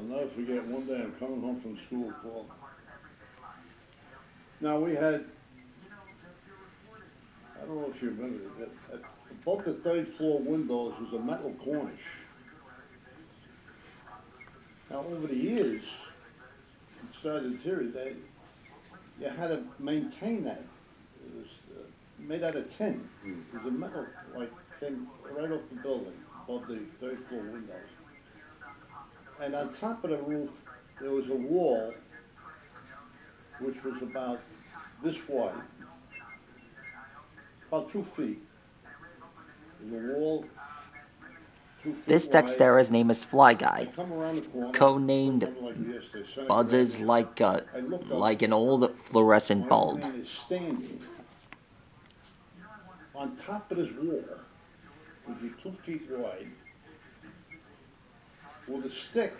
I'll never forget one day I'm coming home from school, Paul. Now we had, I don't know if you remember, above the third floor windows was a metal cornice. Now over the years, it started to deteriorate. You had to maintain that. It was made out of tin. It was a metal, like, came right off the building, above the third floor windows. And on top of the roof, there was a wall which was about this wide, about 2 feet. There's a wall 2 feet This wide. Dextera's name is Fly Guy, I come around the corner, codenamed like yesterday, Seneca buzzes Avenue. like an old fluorescent My bulb. man is standing on top of this wall, which is 2 feet wide, with a stick,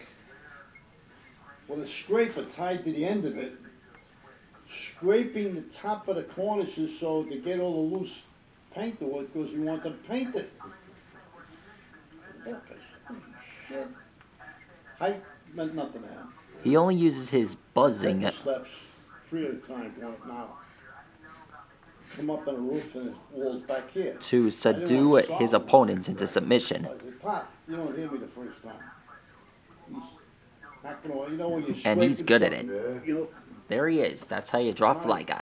with a scraper tied to the end of it, scraping the top of the cornices so to get all the loose paint to it, because he wanted to paint it. Look, holy shit. Height meant nothing to him. He only uses his buzzing Take the steps 3 at a time, going now. Come up on the roof and his wall's back here. to subdue his opponents into submission. I said, Pop, you don't hear me the first time. He's hacking away. You know when you And he's good at it. something, you know, There he is. That's how you draw Fly Guy.